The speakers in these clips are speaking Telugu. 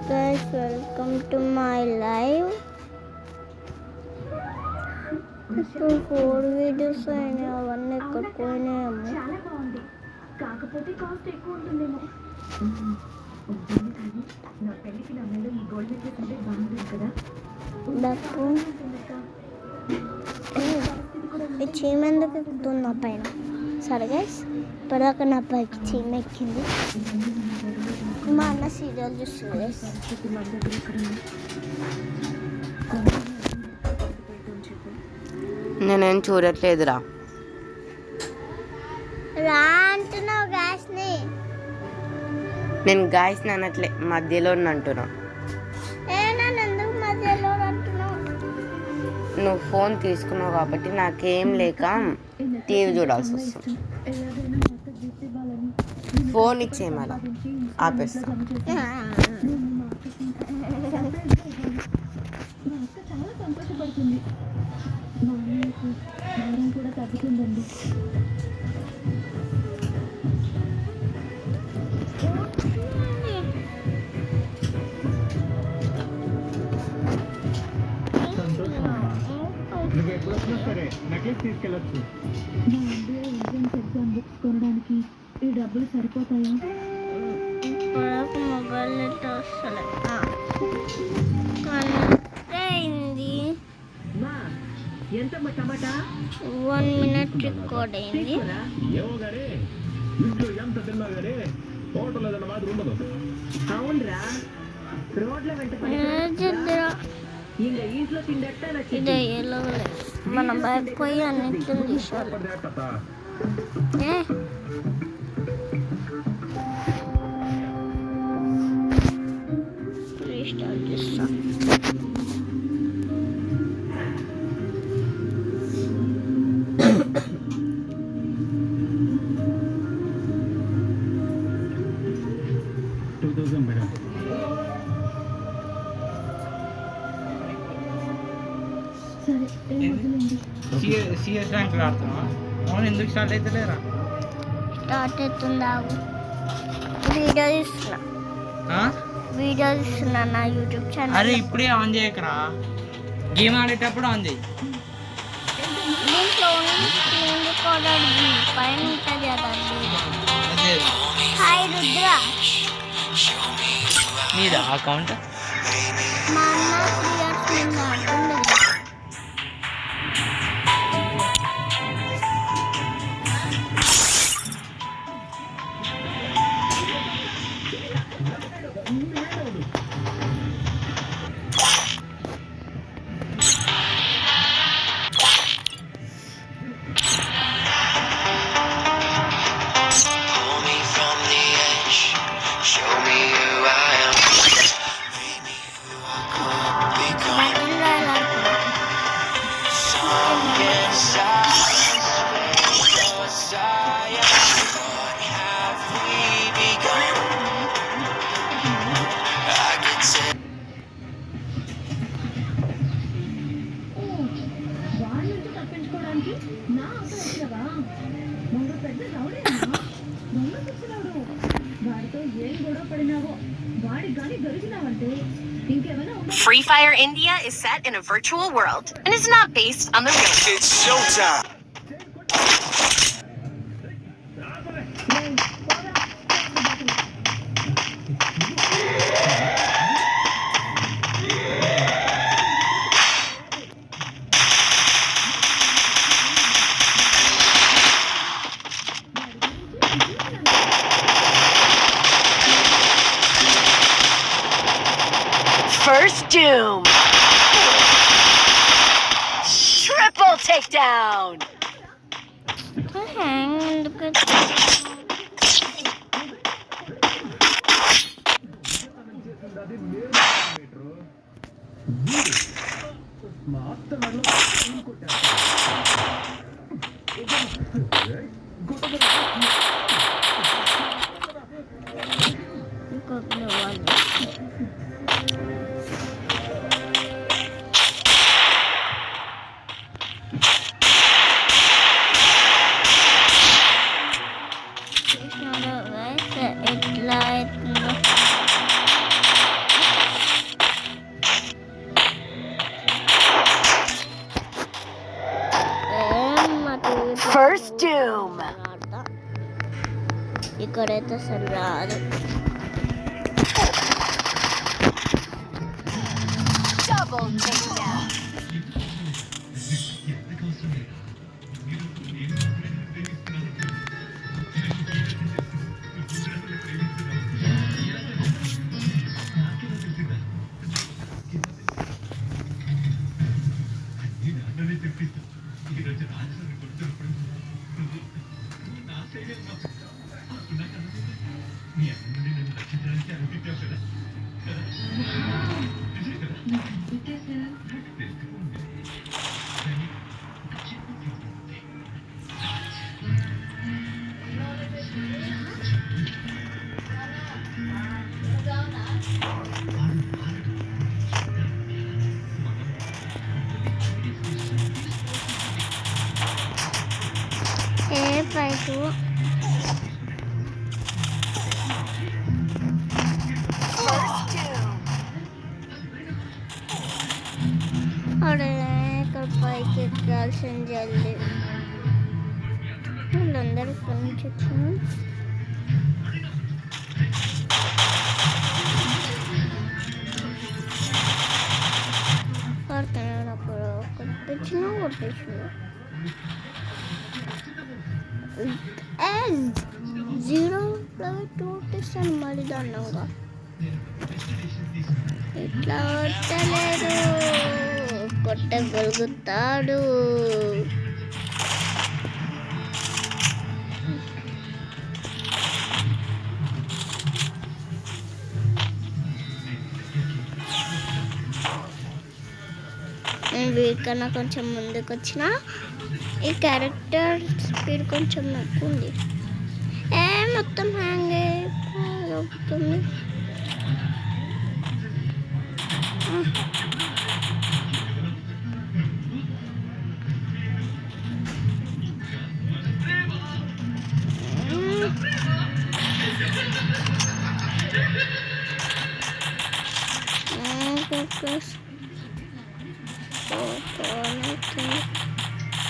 guys, welcome to my live. ఇప్పుడు 4 వీడియోస్ అయినాయి, అవన్నీ ఎక్కడ పోయినాయేమో. చాలా బాగుంది, కాకపోతే కాస్ట్ ఎక్కువ ఉంటుందేమో. నా పెళ్ళికి నా మీద ఈ గోల్డ్ నెక్లెస్ అంటే బాగుంటుంది కదా. నాకు ఈ చీమ ఎందుకు ఎక్కుతుంది నా పైన? సరే గైస్, ఇప్పటిదాకా నా పైకి చీమ ఎక్కింది. మా అన్న సీరియల్ చూస్తుంది. నేనేం చూడట్లేదురా. రా అంటున్నావు గాయస్ని. నేను గాయస్ని అనట్లే, మధ్యలో అంటున్నా. నన్ను ఎందుకు మధ్యలో అంటున్నావు? నువ్వు ఫోన్ తీసుకున్నావు కాబట్టి నాకేం లేక టీవీ చూడాల్సి వస్తుంది. ఫోన్ ఇచ్చేయి మళ్ళా, ఆపేస్తా. చాలా సంతోషపడుతుంది, భారం కూడా తగ్గుతుందండి. నువ్వు ఎప్పుడు వచ్చినా సరే నెక్లెస్ తీసుకెళ్ళచ్చు. నా MBA ఎంట్రన్స్ ఎగ్జామ్ బుక్స్ కొనడానికి ఈ డబ్బులు సరిపోతాయా? మొబైల్ నెట్ వస్తలే. అయింది, ఎంత టమాటా? 1 minute రికార్డ్ అయింది. ఏమో గానీ ఇంట్లో ఎంత తిన్నా గానీ హోటల్ ఏదన్నా మాత్రం ఉండదు. అవునరా, రోడ్ల వెంట ఇంక ఇంట్లో తిండట్ట ఇదే ఎలాగలే మన బైక్ పోయి అన్నిటిని తీసుకోవాలి. రీస్టార్ట్ చేస్తా. సిఎస్ ర్యాంకులు ఆడుతున్నావా? అవును, ఎందుకు స్టార్ట్ అవుతలేరా? స్టార్ట్ అవుతుందా? వీడియో తీస్తున్నా నా యూట్యూబ్ ఛానల్. అరే ఇప్పుడే ఆన్ చేయకరా, గేమ్ ఆడేటప్పుడు ఆన్ చేయి. దీంట్లో స్క్రీన్ రికార్డర్ పైన ఉంటుంది కదా. అదే హాయ్ రుద్ర, నీదా అకౌంట్? మా అన్న 3 years ముందు ఆడుతుంది. వాడి నుంచి తప్పించుకోవడానికి నా ఆట వచ్చినవా? మొన్న పెద్ద రౌడీ అమ్మా, దొంగ కూర్చున్నాడు. వాడితో ఏం గొడవ పడినావో, వాడికి కానీ దొరికినావంటే ఇంకేమైనా Free Fire India is set in a virtual world and is not based on the real world. It's showtime. First Doom. Triple takedown. ఇక్కడైతే అసలు రాదు. Double takedown. ఏ ఫైట్ అరే ఇక్కడ పైకి ఎక్కాల్సిన జల్దీ వీళ్ళందరూ ఇక్కడి నుంచి వచ్చిన పడుతున్నాడు. అప్పుడు కొట్టించిన 0 కొట్టేస్తాను మళ్ళీ దండంగా. ఇట్లా కొట్టలేడు, కొట్టగలుగుతాడు. నేను వీకన్నా కొంచెం ముందుకు వచ్చిన ఈ క్యారెక్టర్ స్పీడ్ కొంచెం ఎక్కువ ఉంది. మొత్తం హ్యాంగ్ అయిపోతుంది.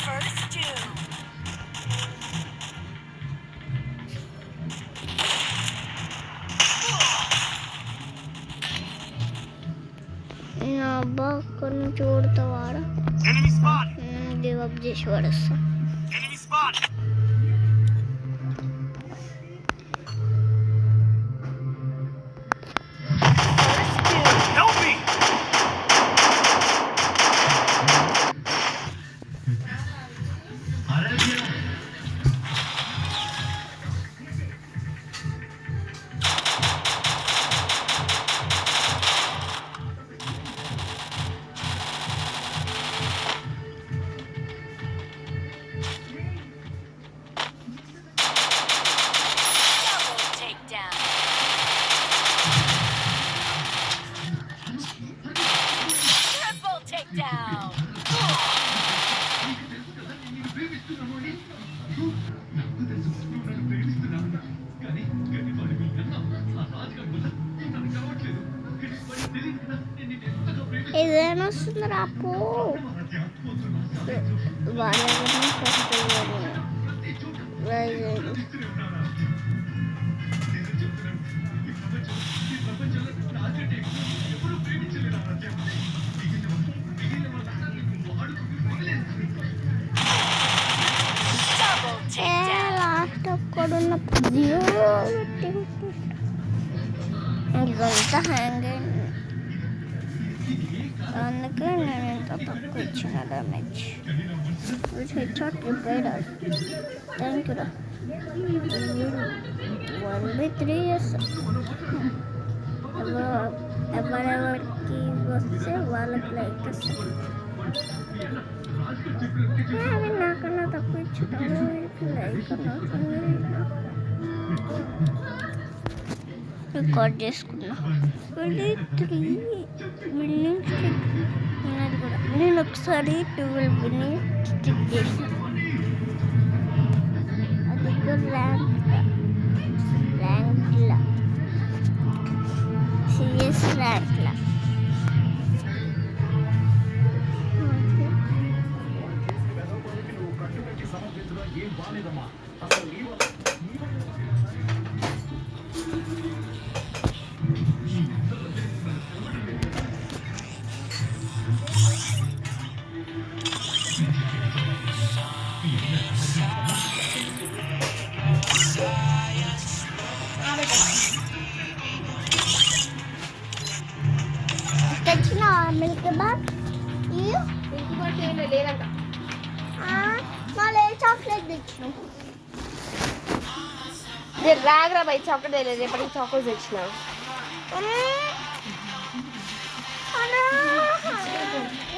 First two. అబ్బా కొన్ని చూడతావారా గివ్ అప్ చేసి పడేస్తా. Down. ఏదైనా వస్తుంది రాపో వాళ్ళని ఫస్ట్ లాస్ట్ ఒక్కడున్న ఇదంతా హ్యాంగ్ అయింది. అందుకే నేను ఇంత తక్కువ ఇచ్చిన damage. Headshot repair. Thank you రా. 1/3 ఎవరెవరికి వస్తే వాళ్ళకి లైక్ ఇస్తాను. అవి నాకన్నా తక్కువ ఇచ్చుతాను లైక్ రికార్డ్ చేసుకున్నా. 23 విన్నింగ్ స్టిక్ ఉన్నది కూడా. నేను ఒకసారి 12 విన్నింగ్ స్టిక్ చేసిన. అది కూడా ర్యాంక్లా సిఎస్ ర్యాంక్లా. తెచ్చిన మిల్క్ బార్ ఇయ్యు. ఇంకోటి లేదంట. మళ్ళీ ఏ చాక్లెట్ తెచ్చినావు? రాగరా బై చాక్లెట్ లేదు, రేపటికి చాక్లెట్ తెచ్చిన.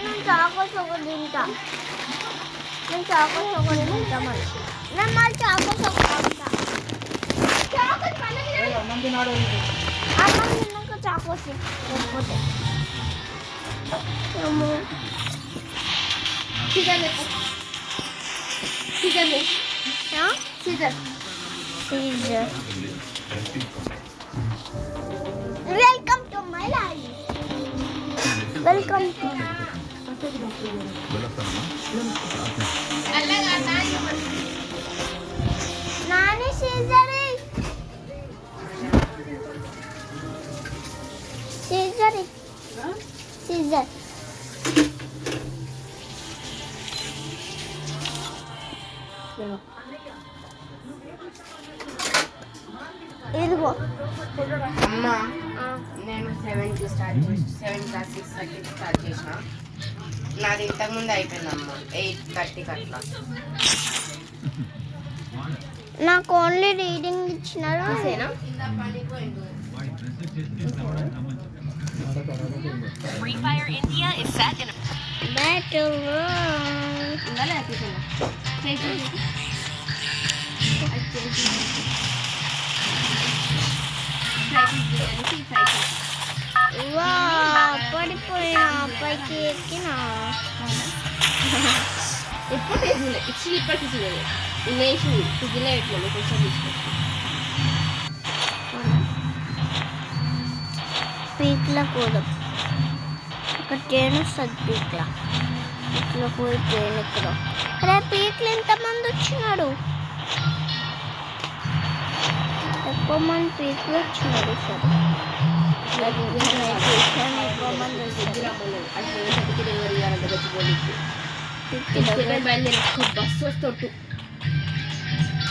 నేను చాకోస్ ఒకటి తింటా. నేను చాకోస్ ఒకటి తింటా. మళ్ళీ నేను మళ్ళీ చాకోస్ ఒకటి తింటా. అన్నం తిన్నాక చాకోస్ లేకపోతే welcome to my life. Welcome to Nani సీజరీ సీజరీ సీజర్. ఇదిగో అమ్మ, నేను 7కి స్టార్ట్ చేసి 7 క్లాస్ 6:30కి స్టార్ట్ చేసిన. నాది ఇంతకుముందు అయిపోయిందమ్మా 8:30కి అట్లా. నాకు ఓన్లీ రీడింగ్ ఇచ్చినారు. Free Fire India is set in a battle పడిపోయినా పైకి ఎక్కినా. ఎప్పుడు టేస్ట్ ఇచ్చి ఇప్పటికి చూడలేదు. ఇన్నేసి ఫ్రిడ్జ్లో పెట్టినా కొంచెం తీసుకొచ్చి. పీక్లో కూడా ఒక ట్రైన్ వస్తుంది. పీక్లో పోయి ట్రైన్ ఎక్కడ. అరే పీక్లో ఎంతమంది వచ్చినాడు? ఎక్కువ మంది పీక్లో వచ్చినాడు. సరే ఎక్కువ మంది బస్సు వస్తూ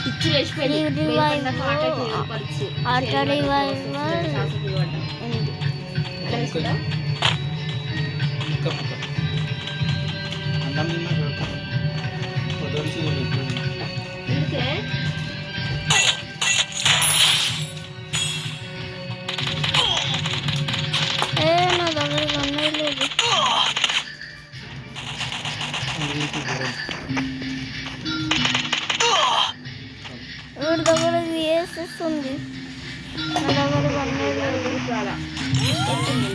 పిచ్చి లేచిపోయింది. ఆటో రివైవల్ ఉంది. నా దగ్గర ఉన్నాయి లేదు. వీడి దగ్గర విఎస్ఎస్ ఉంది. నా దగ్గర ఉన్నాయి లేదు.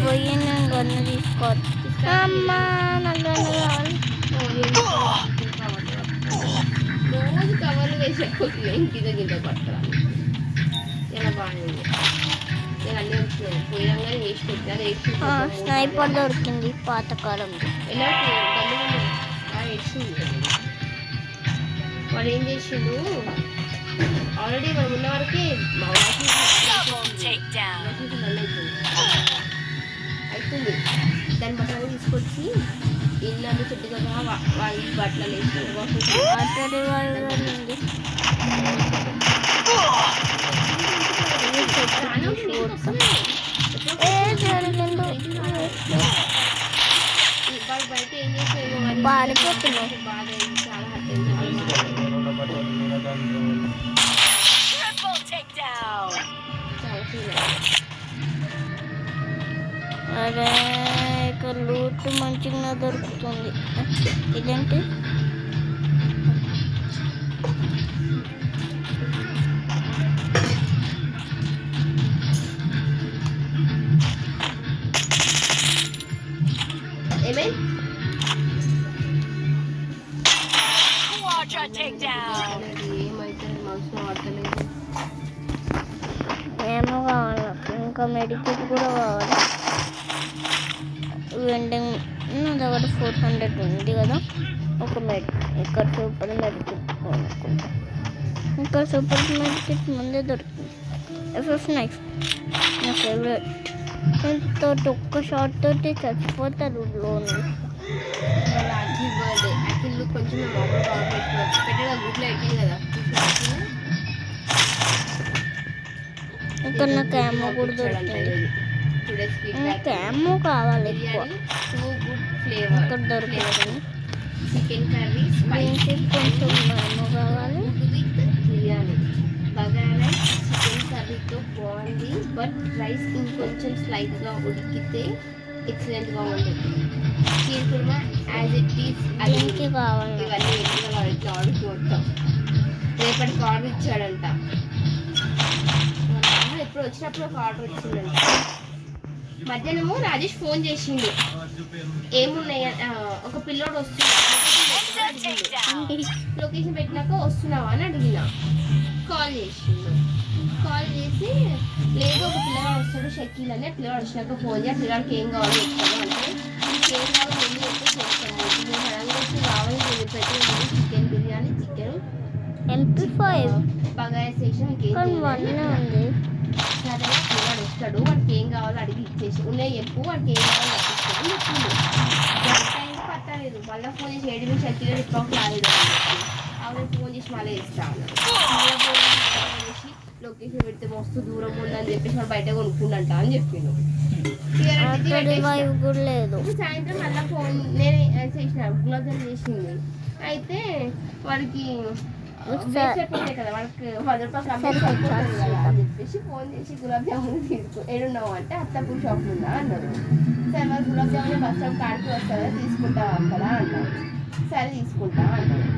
పోయి నేను గన్ను తీసుకోవాలి. అమ్మా నాకు గన్ను కావాలి. రోజు కవర్లు వేసేపోతుంది. ఇంటి దగ్గర పట్టరా ఎలా బాగుంది. నేను అన్నీ వచ్చినాయి పోయినాగానే వేసి పెట్టి అది వేసి స్నైపర్ దొరికింది పాతకాలంలో. ఎలా వేసింది. వాడు ఏం చేసిండు ఆల్రెడీ మనం ఉన్న వరకే అవుతుంది. దాని బట్టలు తీసుకొచ్చి ఇల్లు చెట్టుగా వాళ్ళ బట్టలు వేసి ఆటో రివైవల్ ఉంది. బయట ఏం చేసాడు పారిపోతున్నావు. బాగా చాలా హట్ triple takedown. చాలా ఫీల్ అరే ఇక్కడ లూట్ మంచిగా దొరుకుతుంది. ఇదేంటి? ఏమై Quadra takedown. ఏమైతే మనసులో వాడతలేదు. ఏమో కావాలి నాకు. ఇంకా మెడికేట్ కూడా కావాలి. వెండింగ్ నా దగ్గర 400 ఉంది కదా. ఒక ఇక్కడ సూపర్ మెడికేట్ కొనుక్కుంటా. ఇంకా సూపర్ మెడికేట్ ముందే దొరికింది. ఎఫ్ఎఫ్ నైఫ్ నా ఫేవరెట్. ఎంతో ఒక్క షాట్ తోటి చచ్చిపోతారు లోన్లు. వాళ్ళ అఖిల్ బర్త్డే. అఖిల్ కొంచెం మామూలుగా పెట్టాడు గ్రూప్లో పెట్టింది కదా. ఇంకా నాకు ఏమో కూడా దొరుకుతుంది. టుడేస్ ఫీడ్బ్యాక్ నాకు ఏమో కావాలి ఎక్కువ. బిర్యానీ టూ గుడ్ ఫ్లేవర్ ఇక్కడ దొరుకుతుంది. చికెన్ కర్రీ స్పైసీ దీనికి కొంచెం ఏమో కావాలి. With biryani bagara rice chicken కర్రీతో బాగుంది. బట్ రైస్ ఇంకొంచెం స్లైట్గా ఉడికితే ఎక్సలెంట్గా ఉంటుంది. Sheer khurma as it is అది దీనికి కావాలి. ఇవన్నీ ఎప్పుడు వాళ్ళకి ఆర్డర్ మొత్తం రేపటికి ఆర్డర్ ఇచ్చాడంట. ఎప్పుడు వచ్చినప్పుడు ఒక ఆర్డర్ వచ్చిందంట. మధ్యాహ్నము రాజేష్ ఫోన్ చేసిండు, ఏమున్నాయి ఒక పిల్లోడు లొకేషన్ పెట్టినాక వస్తున్నావా అని అడిగిన. కాల్ చేసిండు. కాల్ చేసి లేదు ఒక పిల్లగాడు వస్తాడు షకీల్ అని. పిల్లగాడు వచ్చినాక ఫోన్ చేసి పిల్లగాడికి ఏం కావాలో చెప్తాను అంటే నీకు ఏం కావాలో ముందు చెప్తే చేస్తాను. నేను సడన్గా వచ్చి కావాలి పెట్టి chicken biryani chicken MP5 bagara చేసిన నీకు ఏం కానీ చేయాలి? 1 ఉంది. సరే పిల్లగాడు వస్తాడు, వాడికి ఏం కావాలో అడిగి ఇచ్చేసి ఉన్నాయి చెప్పు, వాడికి ఏం కావాలో తప్పిస్తాను చెప్పింది. టైం పట్టలేదు. మళ్ళీ ఫోన్ చేసి 7 నిమిషాలు షకీల్ రిప్లాక్ రాలేదు అని చెప్పి ఆవిడ ఫోన్ చేసి మళ్ళీ ఇస్తాను. మళ్ళీ ఫోన్ చేసి లొకేషన్ పెడితే మస్తు దూరం ఉందని చెప్పేసి వాడు బయట కొనుక్కుండంట అని చెప్పిండు. అక్కడ వైవ్ కూడా లేదు. సాయంత్రం మళ్ళీ ఫోన్ నేనే చేసిన గులాబ్ జామ్ చేసింది. అయితే వాడికి ఉంటాయి కదా వాడికి 10 రూపాయలు కంపెనీ అయిపోతుంది కదా అని చెప్పేసి ఫోన్ చేసి గులాబ్ జామున్ తీసుకో ఏడున్నావు అంటే అత్తపూర్ షాప్ ఉందా అన్నాడు. సరే మరి గులాబ్ జామున్ బస్ స్టాప్ కాడికి వస్తుందా తీసుకుంటావా అక్కడ అన్నాడు. సరే తీసుకుంటా అన్నాడు.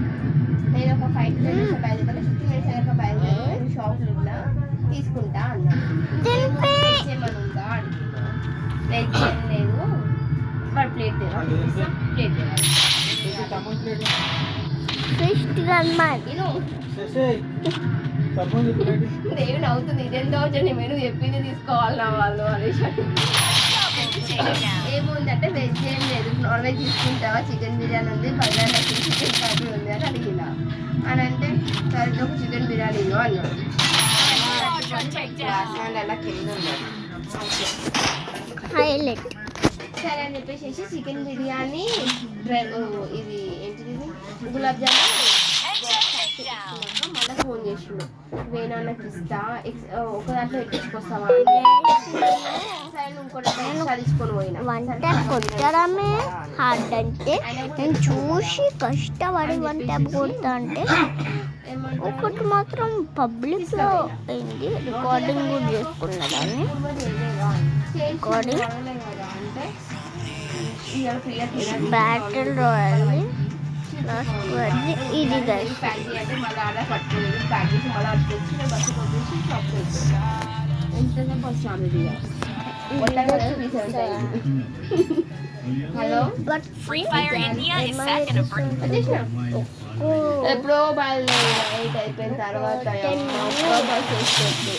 నేను ఒక 5 to 10 minutes బయలుదేరా 15 minutes అయ్యాక బయలుదేరి షాప్లో ఉన్నా తీసుకుంటా అన్నాడు. వెజ్ ఏమన్నా ఉందా అడిగినా. వెజ్ ఏం లేదు, వాడు ప్లేట్ తేవాలి ప్లేట్ తేవాలి. ఫిష్ రన్మాన్ నేను దేవి నవ్వుతుంది. ఇదేందో వచ్చండి మెను చెప్పింది తీసుకోవాలి నా వాళ్ళు అనేసి ఏముందంటే వెజ్ ఏం లేదు, నాన్ వెజ్ తీసుకుంటావా చికెన్ బిర్యానీ ఉంది బగారా చికెన్ కర్రీ ఉంది అని అడిగిన. అని అంటే సరే ఒక చికెన్ బిర్యానీ ఇవ్వు అన్నాడు. అలా కింద ఉన్నాడు. హైలైట్. సరే అని చెప్పేసి చికెన్ బిర్యానీ ఇది ఏంటిది గులాబ్ జామున్ మళ్ళీ ఫోన్ చేసిండు. వేణాన్నకి ఇస్తా ఒక దాంట్లో ఎక్కించుకొస్తావా సరే ఇంకోటి ఎక్స్ట్రా తీసుకొని పోయినా. వన్ ట్యాప్ కొట్టడమే హార్డ్ అంటే నేను చూసి కష్టపడి 1 ట్యాప్ కొడతా అంటే ఒకటి మాత్రం పబ్లిక్లో అయింది. రికార్డింగ్ కూడా చేసుకున్నదాన్ని. రికార్డింగ్ బ్యాటిల్ రాయల్ లాస్ట్ వరకు ఇది గైస్. అంటే మళ్ళీ ఆడ పట్టుకోలేదు ప్యాక్ చేసి మళ్ళీ అటు వచ్చి నేను బస్సుకి వచ్చేసి షాప్ చేస్తాను. ఎంతసేపు వస్తాను ఇది hello But Free Fire India is set in a virtual ఎప్పుడో బయలుదేరి 8 అయిపోయిన తర్వాత బస్ వేసుకోవచ్చు.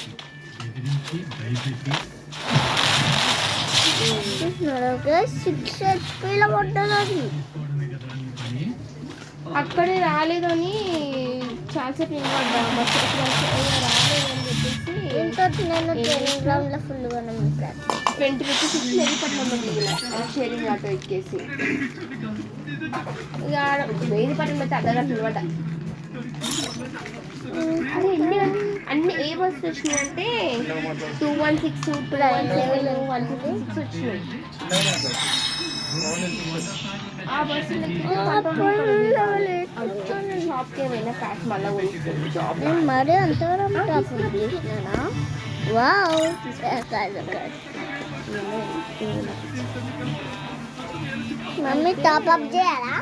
సిక్స్ హెచ్పీలో పడ్డది. అక్కడే రాలేదని చాలాసేపు నిలబడ్డా బస్సు రాలేదని చెప్పేసి నేను టెలిగ్రామ్లో ఫుల్గా 20 రూపీస్ ఇచ్చి మెహదీపట్నంలో దిగిన షేరింగ్ ఆటో ఎక్కేసి ఇక మెహదీపట్నం అయితే అర్ధగంట నిలబడ్డా. అదే అన్ని ఏ బస్సు వచ్చినాయంటే 216 217 156 వచ్చినాయి. ఆ బస్సు షాప్కి ఏమైనా ప్యాక్ మళ్ళీ కొనుక్కోండి జాబ్ మరీ అంతవరకు టాప్ చేసినా. వావ్ మమ్మీ టాప్ అప్ చేయాలా?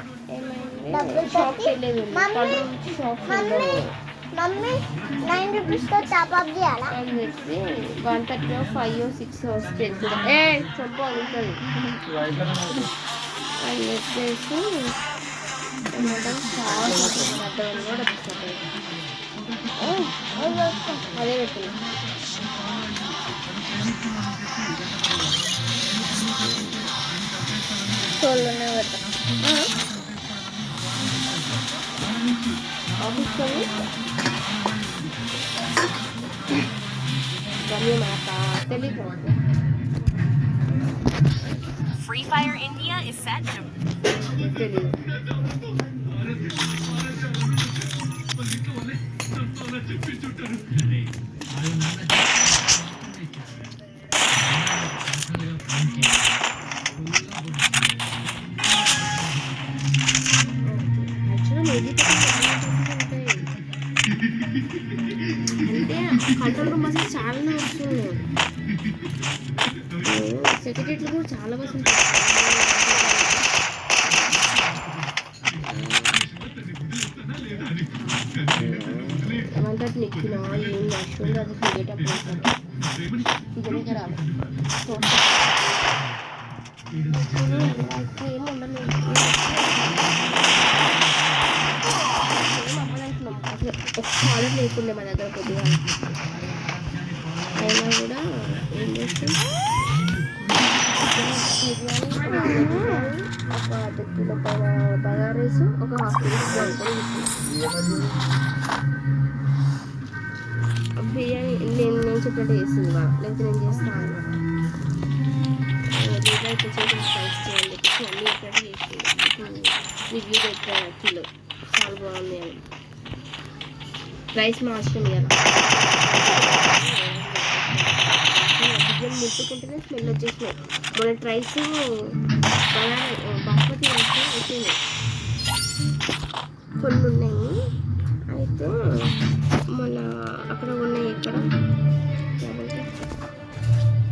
షాప్కి వెళ్ళేది మమ్మీ మమ్మీ 9 రూపీస్తో టాప్ అప్ చేయాలా? అని చెప్పి 130 5 6 వస్తే చెప్పాలి ఉంటుంది అని చెప్పేసి అదే పెట్టిన సోలోనే పెట్టా. ఆఫీస్లో తెలీదు. Free Fire India is set in a తెలీదు సెక్రటరీలో కూడా చాలా బస్సులు ఏమంటే నెక్కినా ఏం నచ్చుంది అది తిరిగేటప్పుడు ఇదే రాదు ఏం ఉండలేదు ఏం అవ్వదంటున్నాం అసలు ఒక్క ఆర్డర్ లేకుండే మా దగ్గర కొద్దిగా అయినా కూడా ఏం చేస్తాం ఒక అర్ధ కిలో పైన బగారా రైస్ ఒక హాఫ్ కిలో బిర్యానీ నేను చెప్పినట్టు చేస్తుంది లేకపోతే నేను చేస్తాను దీంట్లో కొంచెం స్పైస్ చేయాలని చెప్పేసి అన్నీ చెప్పినట్టు చేసి రివ్యూ పెట్టాను కిలో చాలా బాగుంది అని రైస్ మాత్రం ఇవ్వాలి బియ్యం ముట్టుకుంటేనే స్మెల్ వచ్చేసినాయి మన రైస్ బాస్మతి రైస్ అయిపోయినాయి కొన్ని ఉన్నాయి అయితే మన అక్కడ ఉన్నాయి ఇక్కడ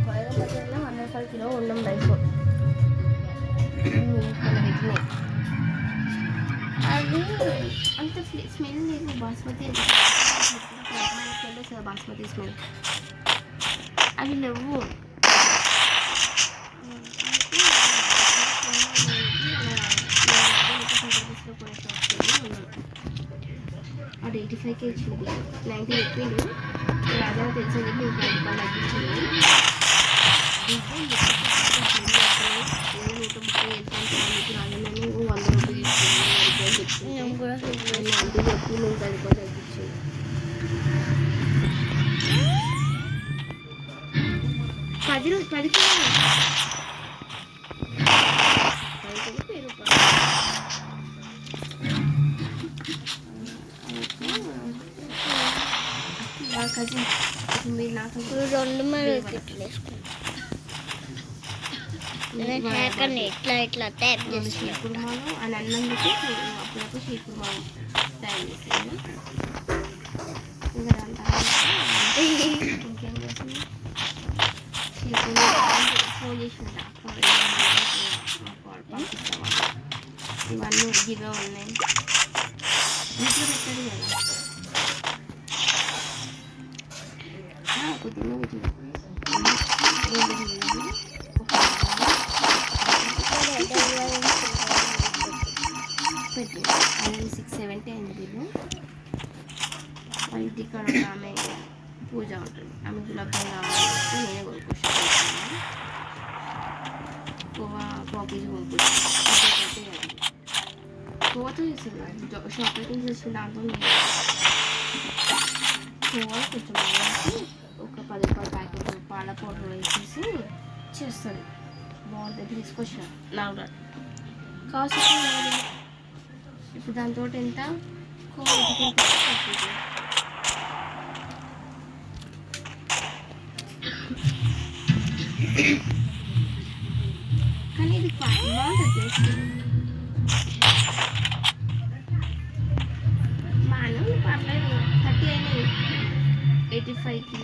బయలుదేరిలో 105 కిలో ఉన్నాం రైస్ పెట్టినాయి అవి అంత స్మెల్ లేదు బాస్మతి స్మెల్ వస్తుంది బాస్మతి స్మెల్ అవి లేవు అది 85కే ఇచ్చింది 90 చెప్పిండు రాజా తెలిసింది మీకు 10 రూపాయలు తగ్గించింది 100 రూపాయలు ఇచ్చింది 90 చెప్పి నేను 10 రూపాయలు తగ్గించింది 10 కజిన్ మీరు నాకు 2 మెడకెట్లు వేసుకుంటాను ఇట్లా ట్యాప్ చేసి కుర్మాలు అని అన్నందుకు అప్పుడప్పుడు షీ కుర్మాలు తయారు చేసాను ఇంకా దాని తర్వాత ఇంకేం చేసింది షీ కుర్మా ఫోన్ చేసింది పంపిస్తావా ఇవన్నీ ఇదిగా ఉన్నాయి ఇంట్లో పెట్టాడు కదా కొద్దిగా పెట్టి 670 అయింది బిల్లు మా ఇంటికాడ ఆమె పూజ ఉంటుంది ఆమె గులాబ్జామ్ కావాలంటే నేనే కొనుక్కొచ్చాను పావు కేజీ కొనుక్కొచ్చాను కోవతో చేస్తుంది షాపింగ్ చేసిన దాంతో కోవా కొంచెం వేసి ఒక 10 రూపాయల ప్యాకెట్ పాల పౌడర్ వేసేసి చేస్తుంది బాగుంటుంది తీసుకొచ్చిన నాకు కాస్ట్ ఇప్పుడు దాంతో ఎంత కానీ ఇది బాగుంటుంది బాగానే పర్లేదు 30 అయినాయి 85కి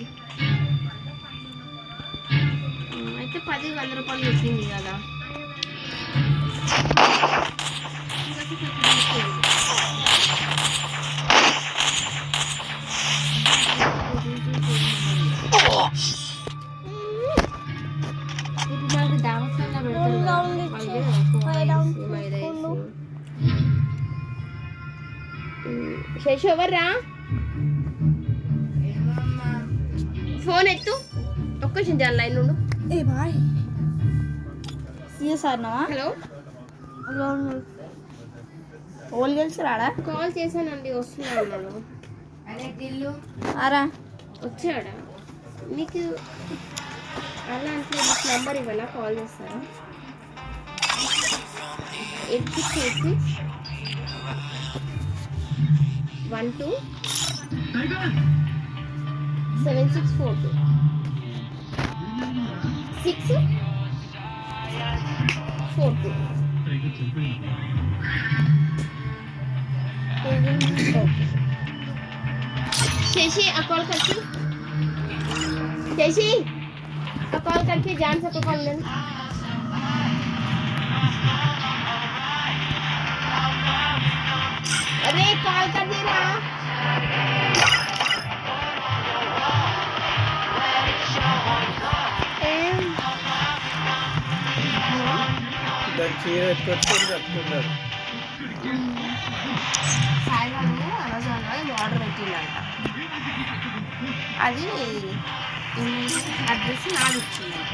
అయితే 10 100 రూపాయలు చెప్పింది కదా శశోవర్రా ఫోన్ ఎత్తు ఒక్క నిమిషం లైన్ నుండు ఏ బాయ్ సీఎస్ అన్నావా హలో ఓళ్ళు కలిసి రాడా కాల్ చేశానండి వస్తున్నాడు అన్నాడు ఆరా వచ్చాడా మీకు అలా అంటే మీకు నెంబర్ ఇవ్వనా కాల్ చేస్తారా 8686 12 7642 642 శశి ఆ కాల్ కలిసి శశి कॉल करके जान सको कॉल लेना अरे कॉल कर दे ना దాని చీర ఎత్తుకొని కట్టుకున్నారు. సాయిబాబు అమెజాన్లో ఏమో ఆర్డర్ పెట్టిందంట అది అడ్రస్ నాది ఇచ్చిందంట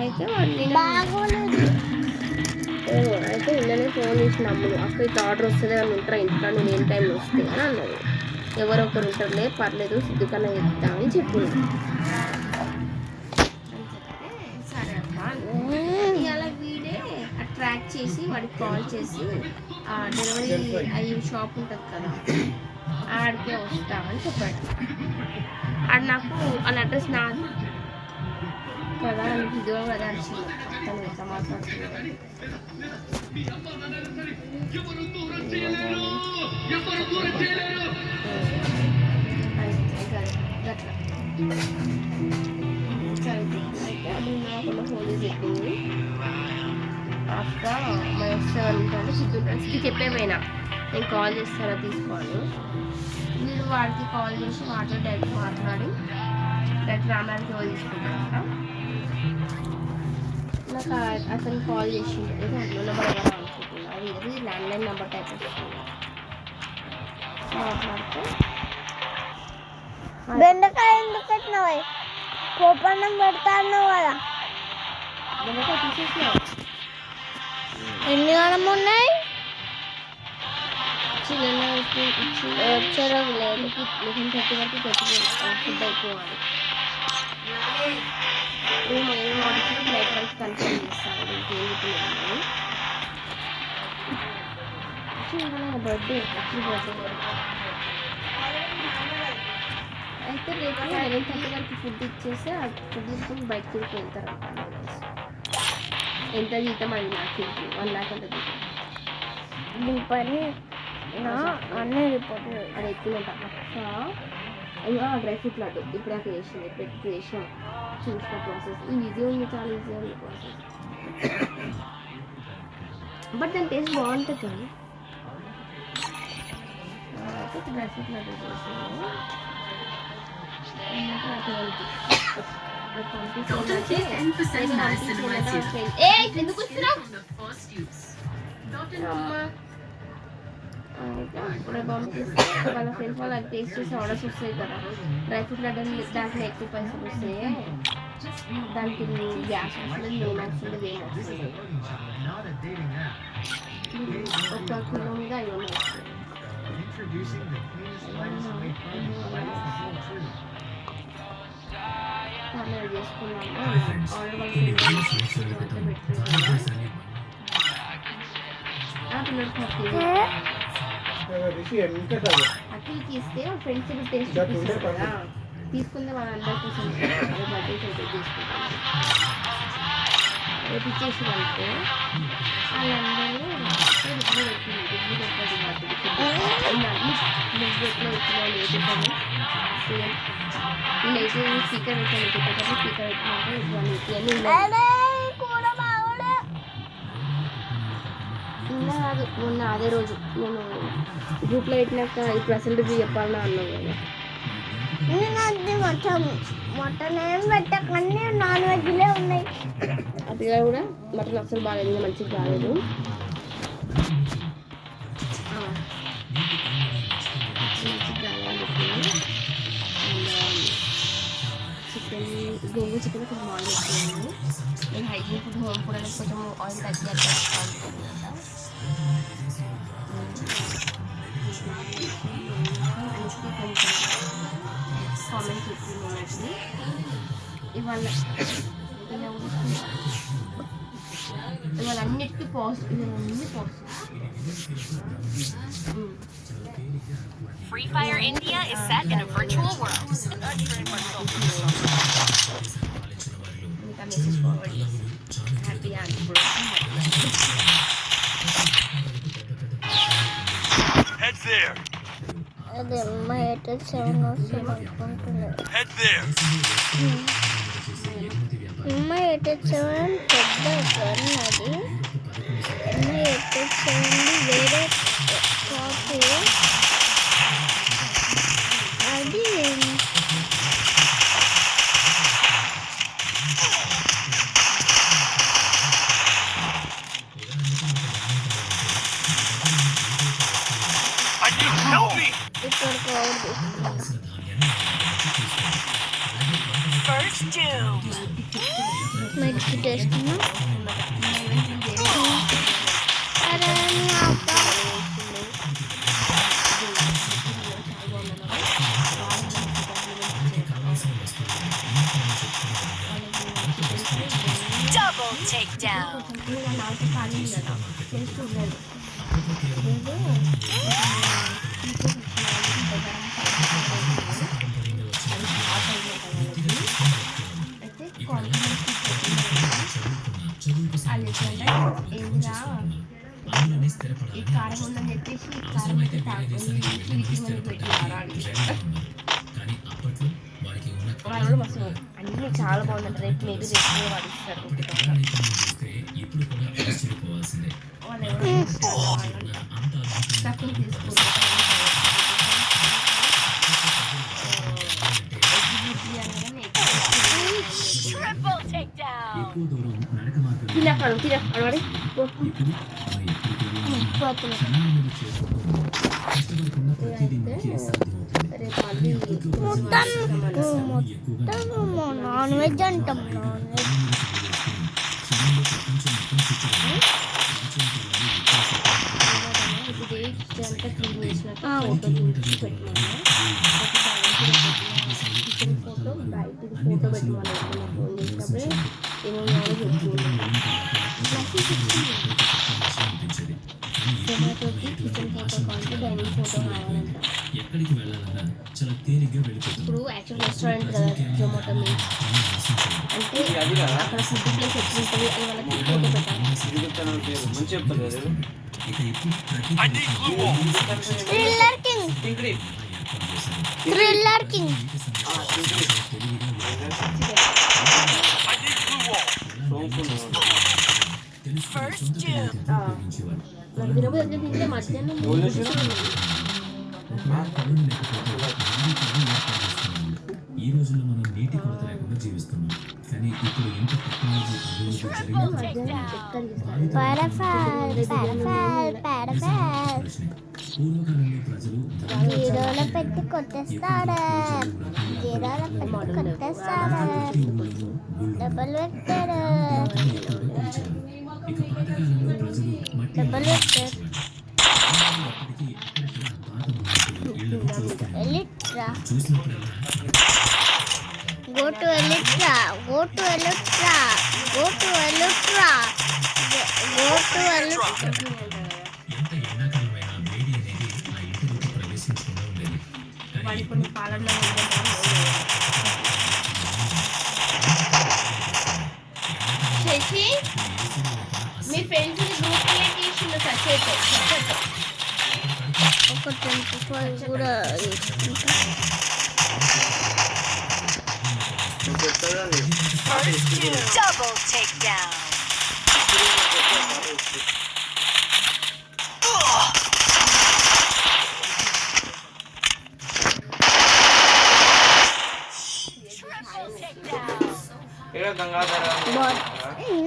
అయితే బాగోలేదు. అయితే నిన్ననే ఫోన్ చేసిన అమ్ములు అక్క ఇట్లా ఆర్డర్ వస్తుంది అని ఉంటారా ఇంట్లో నేను ఏం టైంలో వస్తే అని అన్నది ఎవరో ఒకరు ఉంటారులే పర్లేదు సిద్ధుకన్నా చెప్తామని చెప్పింది సరే అక్క ఇవాళ వీడే ట్రాక్ చేసి వాడికి కాల్ చేసి డెలివరీ అయ్యే షాప్ ఉంటుంది కదా ఆడికే వస్తామని చెప్పాడు ఆడు నాకు వాళ్ళ అడ్రస్ నాది కదా నీకు ఇదిగో కదా వచ్చింది తను ఎంత మాట్లాడుతున్నాడు హోలీ చెప్పింది అక్క మన వస్తామంటే సిద్ధుకి చెప్పేపోయినా నేను కాల్ చేస్తారా తీసుకోవాలి వీడు వాడికి కాల్ చేసి వాటితో డైరెక్ట్ మాట్లాడి డైరెక్ట్ రామానికి ఎవరు తీసుకుంటారా నాకు అతను కాల్ చేసిండు ఏదో అన్న నెంబర్ ఎవరు అనుకుంటున్నా ఇది ల్యాండ్లైన్ నెంబర్ టైప్ వస్తుంది మాట్లాడితే బెండకాయ ఎందుకు పెట్టినావు కోపన్నం పెడతాను కదా బెండకాయ తీసేసినావు ఎన్ని గణం ఉన్నాయి చిన్న వచ్చారో లేదు 30 వరకు ఫుడ్ అయిపోవాలి ఏమో నైట్ వరకు కన్ఫర్మ్ చేస్తాను ఇంకేం చెప్పలేదు బర్త్డే అయితే రేపు 11:30 వరకు ఫుడ్ ఇచ్చేసి ఆ ఫుడ్ తీసుకొని బయటకు వెళ్తారు ఎంత జీతం అది నాకు 1 lakh అంత జీతం దీని పని నా అన్నీ రిపోర్ట్ అది ఎక్కువ అక్క డ్రై ఫ్రూట్ లడ్డు ఇప్పుడు అక్కడ చేసింది పెట్టి చేసాం చూసిన ప్రాసెస్ ఈజీ ఉంది చాలా ఈజీ ఉంది ప్రాసెస్ బట్ దాని టేస్ట్ బాగుంటుంది కానీ డ్రై ఫ్రూట్ లడ్డు చేసాము ఎందుకు అమ్మా ఇప్పుడే పంపిస్తే వాళ్ళ ఫ్రెండ్స్ వాళ్ళకి టేస్ట్ చేసి ఆర్డర్స్ వస్తాయి కదా డ్రై ఫ్రూట్ లడ్డు దాంట్లో ఎక్కువ పైసలు వస్తాయి దానికి గ్యాస్ వస్తుంది నూనె వస్తుంది ఏం వస్తుంది 1 కిలో మీద 500 వస్తుంది పర్లేదు చేసుకున్నాము ఆర్డర్ అక్కడికి ఇస్తే ఫ్రెండ్స్ టేస్ట్ చూపిస్తారు కదా తీసుకుంటే వాళ్ళందరి కోసం బర్త్డే సెలబ్రేట్ చేసుకుంటాం రేపు ఇచ్చేసి వెళ్తే వాళ్ళందరూ రివ్యూ పెట్టింది నువ్వు ఎట్లా వచ్చినావు లేకపోతే సేమ్ నేనైతే స్పీకర్ పెట్టాను స్పీకర్ పెట్టినట్టు నిన్న కాదు మొన్న అదే రోజు నేను గ్రూప్లో పెట్టినాక ఇప్పుడు అసలు రివ్యూ చెప్పాలన్నా అన్నావు కదా అది మటన్ ఏం పెట్టకన్నీ నాన్ వెజ్లే ఉన్నాయి అదిగా కూడా మటన్ అసలు బాగాలేదు మంచిగా కాలేదు చికెన్ గోంగూర చికెన్ కొంచెం ఆయిల్ ఎక్కువ నేను హైజీన్ ఫుడ్ హోమ్ ఫుడ్ అనేది కొంచెం ఆయిల్ తగ్గి కామెంట్ చెప్పింది ఇవాళ ఇవాళ అన్నిటికీ పాజిటివ్ అన్ని positive Free Fire India is set in a virtual world. ఇంకా మెసేజ్ ఫార్వర్డ్ చేసి హ్యాపీగా Heads there. అదే మా 87 వస్తుంది అనుకుంటున్నాను. మా 87 పెద్ద గన్ అది. మా 87 వేరే కాపీ అది. ఇక్కడ మెడికి చేస్తున్నా. అరే Double takedown. ఈ కారం ఉందని చెప్పేసి ఈ కారం అయితే వాళ్ళు మస్తు అన్ని చాలా బాగుందంట. రేపు మేబీ రేపు వాడు ఇస్తారు. వాళ్ళు తక్కువ తీసుకుంటారు. Triple takedown. తినక్కడు తినక్కడు రేపు మళ్ళీ మొత్తం నాన్ వెజ్ అంటాం. నాన్ వెజ్ అంతా క్లీన్ చేసినాక ఫోటో తీసి పెట్టినాను. కిచెన్ ఫోటో బయట ఫోటో పెట్టమని ఫోన్ చేసినప్పుడే ఏమన్నా జొమాటోకి కిచెన్ ఫోటో కావాలంటే డైనింగ్ ఫోటో కావాలంట. ఇప్పుడు యాక్చువల్ రెస్టారెంట్ కదా జొమాటో మీన్స్ అంటే అక్కడ ఫుడ్ ప్లేస్ ఎట్లుంటుంది అని వాళ్ళకి ఫోటో పెట్టాలి. థ్రిల్లర్ కింగ్ నాకు తినబోదు తింటే మధ్యాహ్నం ఈ రోజుల్లో మనం నీటి కొరత లేకుండా జీవిస్తున్నాం. కానీ ఇప్పుడు ఎంత టెక్నాలజీ అభివృద్ధి జరిగిందో పూర్వకాలంలో ప్రజలు జీరోలో పెట్టి కొట్టేస్తాడు. జీరోలో పెట్టి కొట్టేస్తాడు. డబ్బులు పెట్టాడు. ఇక పాతకాలంలో ప్రజలు మట్టి డబ్బులు పెట్టాడు. Elytra go to elytra go to elytra go to elytra go to elytra. ఎంత ఎండాకాలమైనా వేడి అనేది ఆ ఇంటిలోకి ప్రవేశించకుండా ఉండేది. వాడి కొన్ని పాలనలో శశి మీ ఫ్రెండ్స్ గ్రూప్ క్రియేట్ చేసిండు సచ్చేతో ఒక 25 కూడా తీసుకుంటా. Double takedown.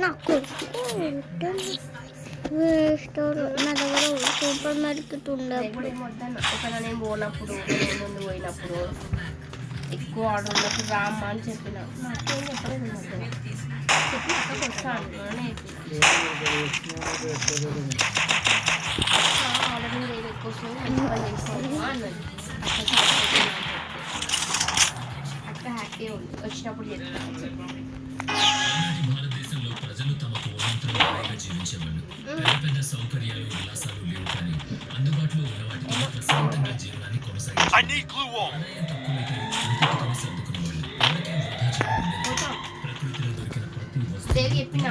నాకు నా దగ్గర సూపర్ మార్కెట్ ఉండేప్పుడు ఇక్కడ నేను పోయినప్పుడు ముందు పోయినప్పుడు ఎక్కువ ఆర్డర్ ఉన్నప్పుడు రామ్మా అని చెప్పిన నాకేం చెప్పలేదు చెప్పి అక్కడికి వస్తాను ఆర్డర్ మీద ఏది ఎక్కువ వస్తుంది చేస్తాను అన్నది అక్క హ్యాపీ ఉంది వచ్చినప్పుడు చెప్తాను. భారతదేశంలో ప్రజలు తమకు ఉన్నంతలో హాయిగా జీవించేవాళ్ళు. పెద్ద పెద్ద సౌకర్యాలు విలాసాలు లేవు, కానీ అందుబాటులో ఉన్న వాటితో ప్రశాంతంగా జీవనాన్ని కొనసాగించారు. ఆదాయం తక్కువైతే ఇంటికి సర్దుకునేవాళ్ళు. ఎవరికీ వృధా చేయడం ఉండేది. ప్రకృతిలో దొరికిన ప్రతి వస్తువు దేవి చెప్పిన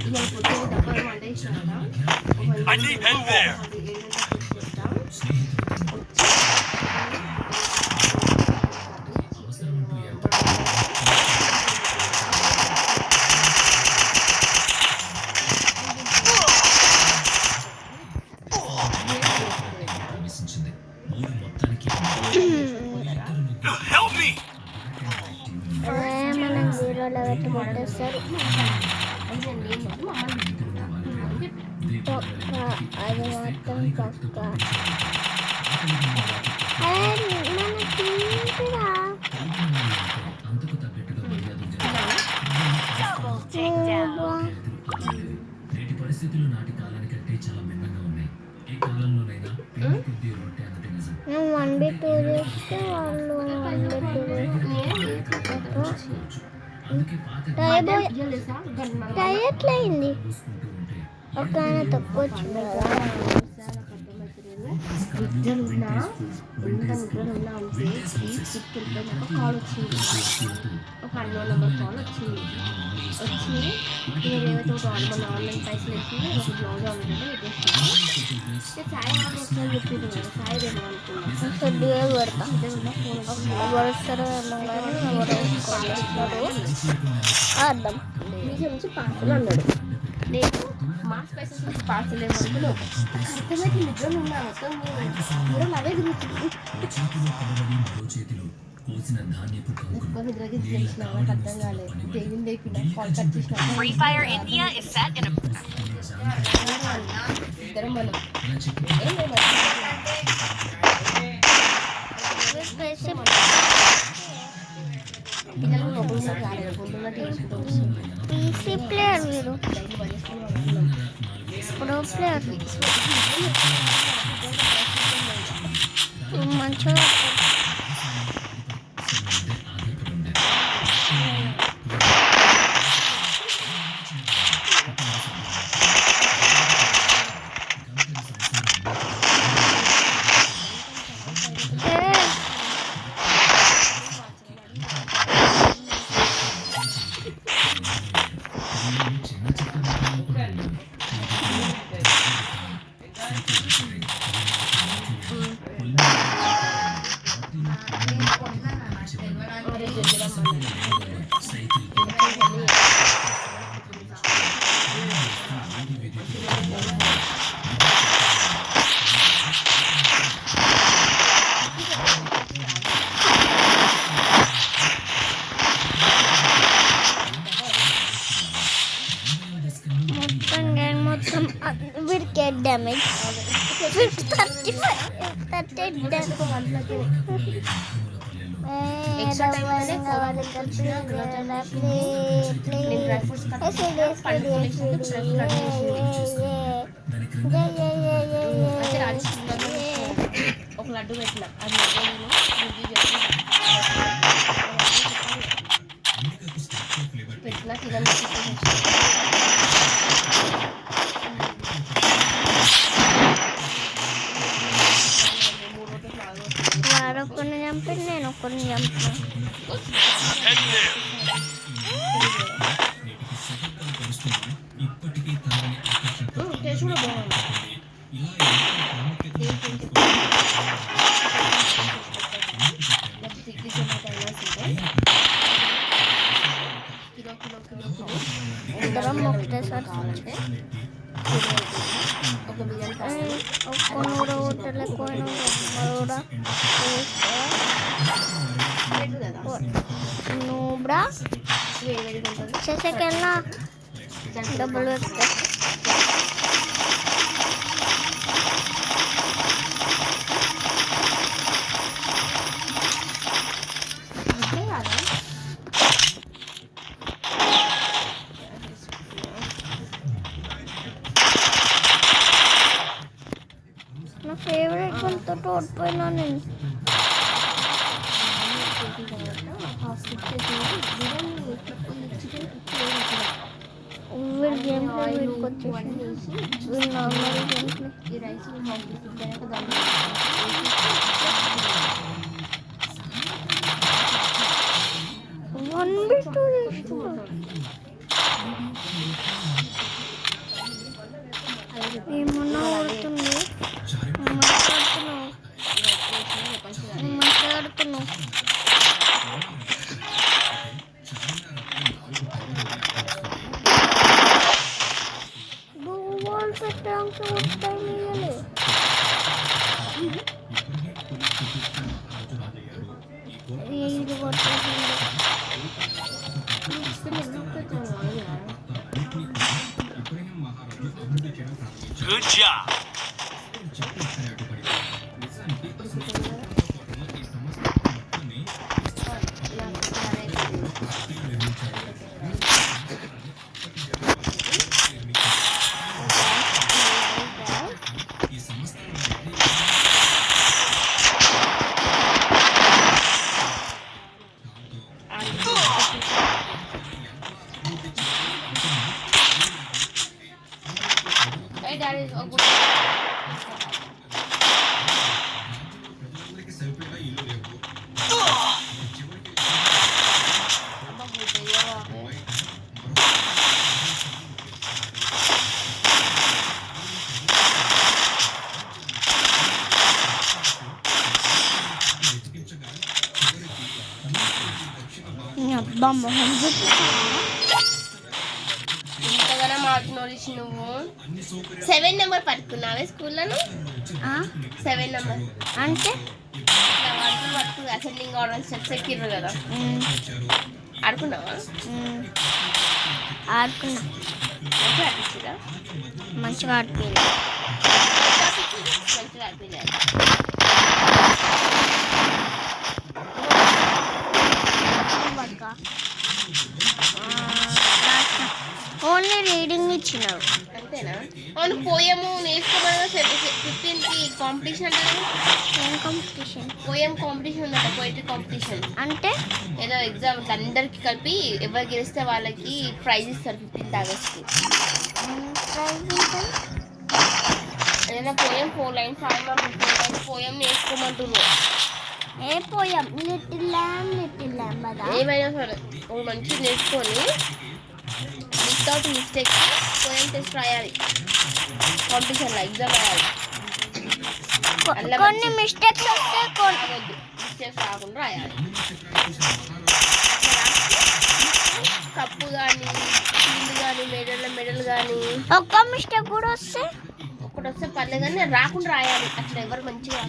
ఇలా పొద్దున్న డబ్బాలు వంట చేసినాక స్నేహితులతో అందరూ అలా పెట్టి పెట్టేస్తారు. అది నేను మా అమ్మని పక్క అది మాత్రం పక్క. అంతకు తగ్గట్టుగా మర్యాదలు నేటి పరిస్థితులు నాటి కాలానికంటే చాలా భిన్నంగా ఉన్నాయి. ఏ కాలంలోనైనా పెళ్లి కొద్ది రొట్టె అన్నది నిజం. 1B2 చేస్తే వాళ్ళు 1B2 అందుకే పాత డైరెక్ట్ అయింది. చూసుకుంటూ ఉంటే ఒక ఆయన తక్కువ వచ్చింది కదా. నిద్రలున్నా ఎంత నిద్రలున్నా అంటే నాకు కాల్ వచ్చింది. ఒక అన్నో నెంబర్ కాల్ వచ్చింది. వచ్చి నేనేమైతే ఒక మన ఆన్లైన్ పైసలు వేసి ఒక బ్లౌజ్ ఆన్లైన్ పెట్టేస్తాను. సాయి వస్తాను చెప్పింది కదా, సాయి ఏమో అనుకున్నాను. కొద్దిగా పెడతా ఫోన్ వరుస్తారు ఏమో కానీ ఎవరు అర్థం. మీజే నుంచి పార్సల్ అన్నాడు. నేను మాస్ పైసలు నుంచి పార్సల్ ఏమనుకున్నావు అర్థమైతే నిద్రలు ఉన్నా మొత్తం నిద్రలు అవే తిరుగుతుంది. చేతిలో కడవడి మరో చేతిలో కోసిన ధాన్యపు కంకులు నిద్రకి తెలిసిన నాకు అర్థం కాలేదు. దేవుని లేకుండా కాల్ కట్ చేసిన Free Fire India is set in a ఇద్దరం మనం ఇలా చెప్పి ఏం లేదు. పిల్లలు మొబైల్ రాలేదు. పొద్దున్న తీసుకుంటాం. పీసీ ప్లేయర్ మీరు డైలీ పనిచేస్తున్నాం. ప్రో ప్లేయర్ మంచిగా మొత్తం వీడికి డ్యామేజ్ 35 ఎక్స్ట్రా టైం అనేది నేను డ్రై ఫ్రూట్స్ కట్ ఒక లడ్డు పెట్టిన అది పెట్టిన తినని వాడొక్కరిని చంపి నేను ఒక్కరిని చంపిన. ఇప్పటికీ తనని టేస్ట్ కూడా బాగుంది. ఇద్దరం ఒకటేసారి తింటే ఒక బిర్యానీ ఒక్క నూరు హోటల్ ఎక్కువైనా కూడా నూబ్రా వేడిగా ఉంటుంది. చేసేకన్నా డబ్బులు పెడతా. అంతే కదా. నా ఫేవరెట్ వాళ్ళతో ఓడిపోయినా నేను. వీడి గేమ్ ప్లే వీడికి వచ్చేసి వీడి నార్మల్ గేమ్ ప్లే. ఈ రైస్ వన్ బి టూ చేస్తున్నా. ఏమన్నా ఆడుతుంది మాట్లాడుతున్నావు. బాల్ పెట్టడానికి టైం ఇవ్వలే. ఇది కొట్టేసింది. Good job. Hey, that is a good. అబ్బా మొహం ఇంతగానో మాట్లాడిసి నువ్వు 7 నెంబర్ పట్టుకున్నావే స్కూల్లోను 7 నెంబర్ అంటే పట్టుకు అసెండింగ్ ఆర్డర్ స్టెప్స్ ఎక్కిర్రు కదా ఆడుకున్నావా ఆడుకున్నా మంచిగా ఆడిపించిరా మంచిగా ఆడిపోయింది మంచిగా ఆడిపోయింది ఓన్లీ రీడింగ్ ఇచ్చినారు అంతేనా అవును పోయము నేర్చుకోమని 15కి కాంపిటీషన్ అంటే కదా ఏం కాంపిటీషన్ పోయం కాంపిటీషన్ ఉందట పోయిటరీ కాంపిటీషన్ అంటే ఏదో ఎగ్జామ్ అందరికి కలిపి ఎవరు గెలిస్తే వాళ్ళకి ప్రైజ్ ఇస్తారు 15th ఆగస్ట్కి ఏదైనా పోయం 4 లైన్స్ 5 లైన్స్ పోయం నేర్చుకోమంటున్నారు ఏ పోయాం లిటిల్ ల్యామ్ కదా ఏమైనా సరే ఒక మంచి నేర్చుకొని వితౌట్ మిస్టేక్ పోయం టెస్ట్ రాయాలి కాంపిటీషన్లో ఎగ్జామ్ రాయాలి కొన్ని మిస్టేక్స్ వస్తే రావద్దు మిస్టేక్స్ రాకుండా రాయాలి కప్పు కానీ షీల్డ్ కానీ మెడల్ కానీ ఒక్క మిస్టేక్ కూడా వస్తే ఒకటి వస్తే పర్లేదు కానీ రాకుండా రాయాలి అట్లా ఎవరు మంచిగా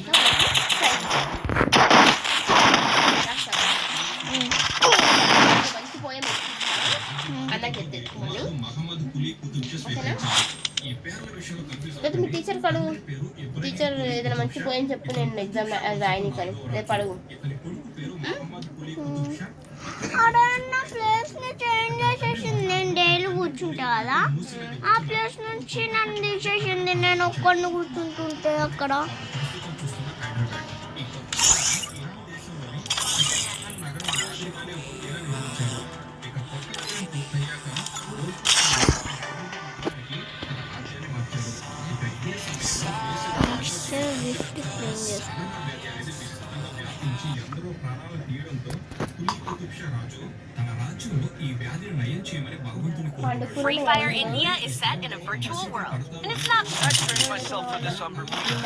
మంచి పోయం అన్నకి ఎత్తుకొని ఓకేనా లేదా మీ టీచర్ కడుగు టీచర్ ఏదైనా మంచి పోయం చెప్పు నేను ఎగ్జామ్ రాయని కానీ రేపు అడుగు అడన్న ప్లేస్ని చేంజ్ చేసేసింది నేను డైలీ కూర్చుంటా కదా ఆ ప్లేస్ నుంచి నన్ను తీసేసింది నేను ఒక్కడిని కూర్చుంటుంటే అక్కడ Free Fire India is set in a virtual world, and it's not. I trained myself for this on review.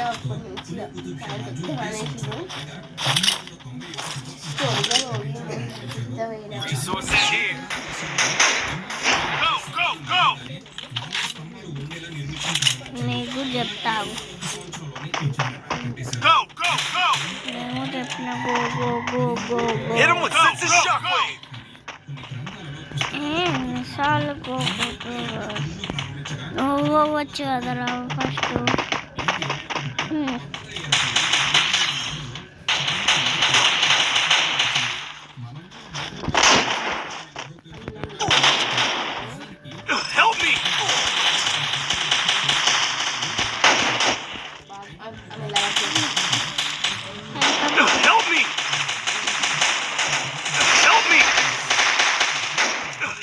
Resources here. Go, go, go! నీకు చెప్తావు Go, go, go! నేను చెప్పిన go go go go go Hit him with sense shockwave! చాలు గో గో గో నువ్వు వచ్చు కదరా first Help me! Help me! Help me!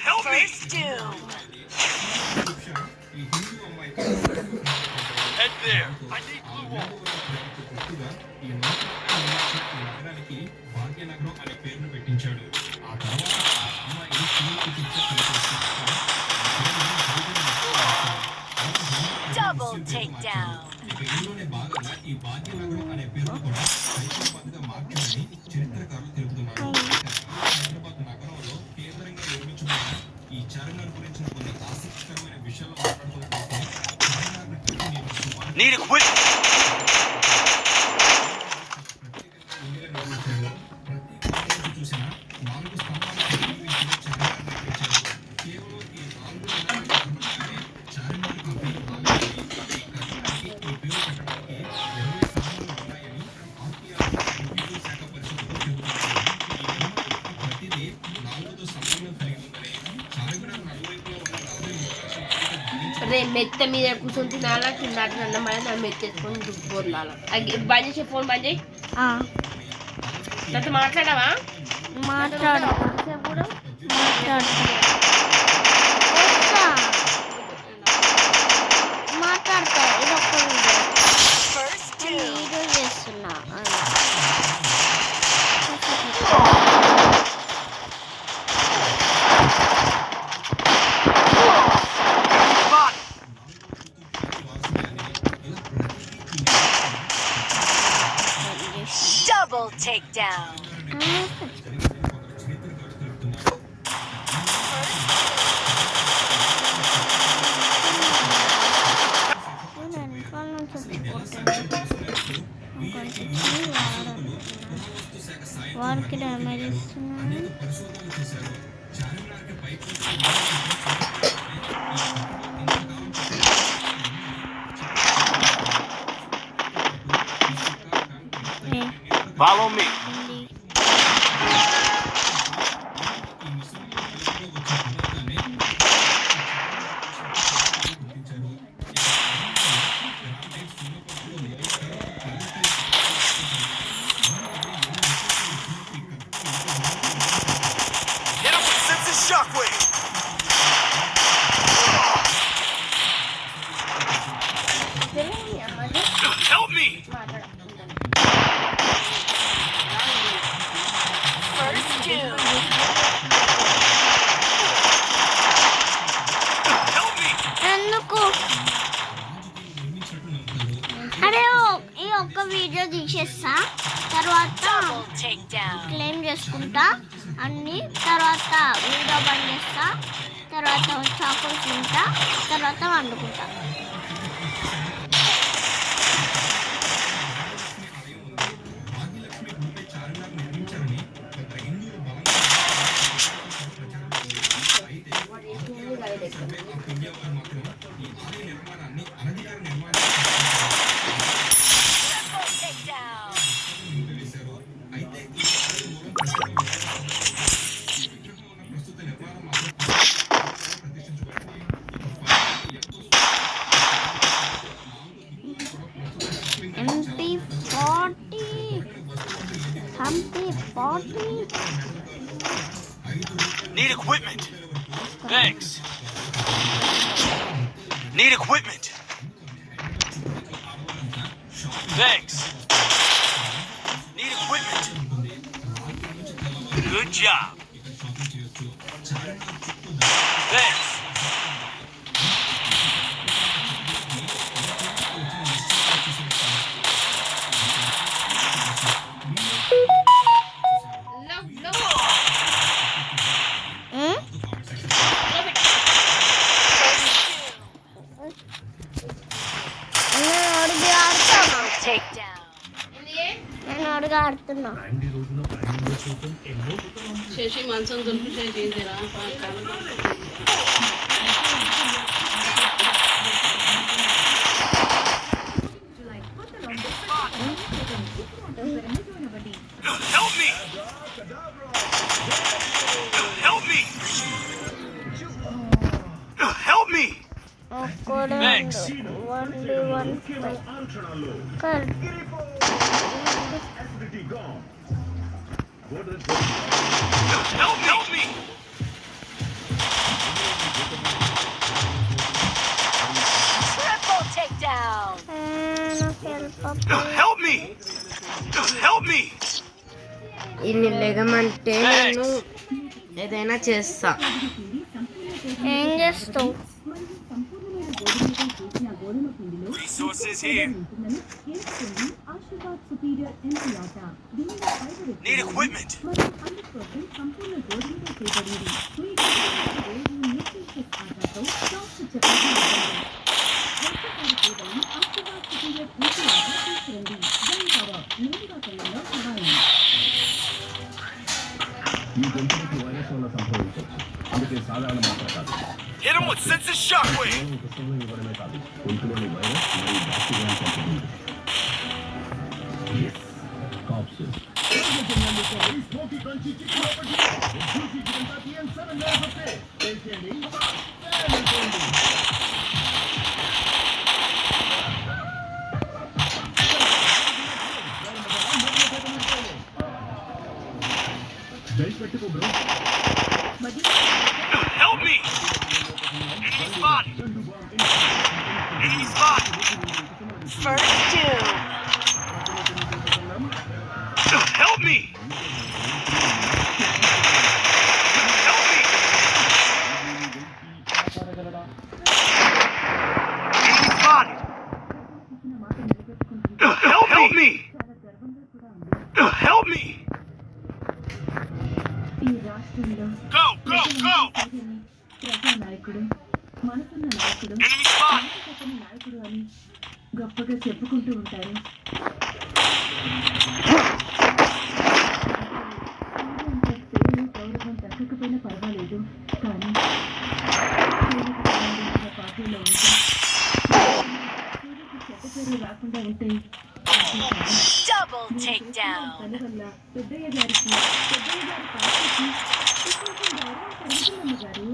Help me! Head there. I need glue wall. Double takedown. Need equipment. అదే మెత్త మీద కూర్చొని తినాలా కింద అన్నం అనేది దాన్ని మెత్తేసుకొని దుబ్బోర్లాలా బంద్ చేసే ఫోన్ బంద్ చేయి నాతో మాట్లాడవా మాట్లాడు కూడా మాట్లాడతా ఇది ఒక్క వీడియో చేస్తున్నా Double takedown. వారికి డ్యామేజ్ ఇస్తున్నాను. Follow me. Hit him with sense shockwave. Help me. First two. Help me. ఎందుకు అరే ఈ ఒక్క వీడియో తీసేస్తా తర్వాత Double takedown. క్లెయిమ్ చేసుకుంటా అన్ని తర్వాత వీడియో బంద్ చేస్తా తర్వాత చాకులు తింటా తర్వాత వండుకుంటా. Takedown. MP40 MP40 Need equipment. Thanks. Need equipment. Thanks. Need equipment. Good job. Thanks. Takedown. నేను అడుగు ఆడుతున్నా. శశి మంచం దొరికి చేసిరా Help me. Help me. Help me. ఒక్కడు Thanks. 1v1 కర్ Help me. Triple takedown. Help me. Help me. ఇన్ని లెగమంటే నేను ఏదైనా చేస్తా. ఏం చేస్తావు? Resources here. Need equipment. Hit him with sense shockwave. Belt పెట్టుకో bro. Help me! Enemy spotted! Enemy spotted! First doom. Help me! Help me! Enemy spotted! Help me! Help me! ఈ రాష్ట్రంలో Go, go, go! ప్రజానాయకుడు, మనసున్న నాయకుడు, Enemy spotted! చెప్పని నాయకుడు అని గొప్పగా చెప్పుకుంటూ ఉంటారు. పేరు గౌరవం దక్కకపోయినా పర్వాలేదు, కానీ పేరుకు సంబంధించిన పార్టీలో ఉంటే పేరుకు చెడ్డ పేరు రాకుండా ఉంటే Double takedown. దానివల్ల పెద్దయ్య గారికి, పెద్దయ్య గారి పార్టీకి కొంచెం గౌరవం పెరుగుతుందమ్మ గారు.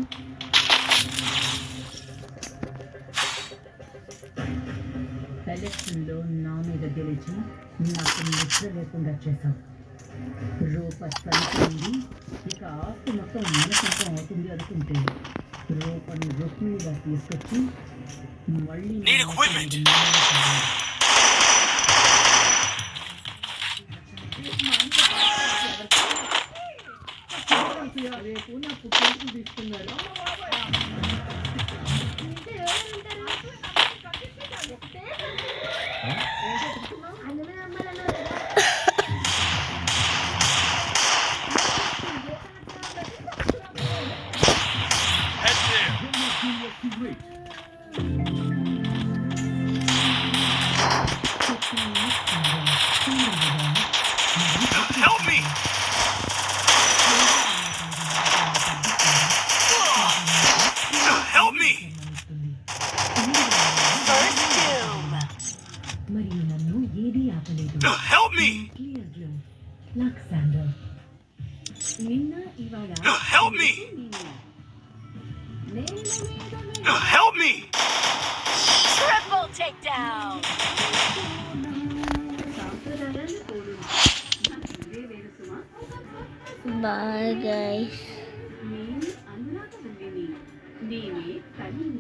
ఎలక్షన్లో నా మీద గెలిచి నాకు నిద్ర లేకుండా చేశాం. రూపాయి చనిపోయింది, ఇక ఆస్తి మొత్తం మన సొంతం అవుతుంది అనుకుంటే రూపాయిని రుక్మిణిగా తీసుకొచ్చి మళ్ళీ Need equipment. రేపు నా పుట్టినరోజు తీసుకున్నారు. Head there! Help me! Help me! First doom. మరియు నన్ను ఏదీ ఆపలేదు. Help me! క్లియర్లో లక్సాండర్ నిన్న ఇవాళ Help me! నేను Help me! Triple takedown. సాంప్రదాయాన్ని తోడు నాకు ఇదే వేరు సుమా. Bye guys. నేను అనురాగ వల్లిని, నేనే తల్లిని.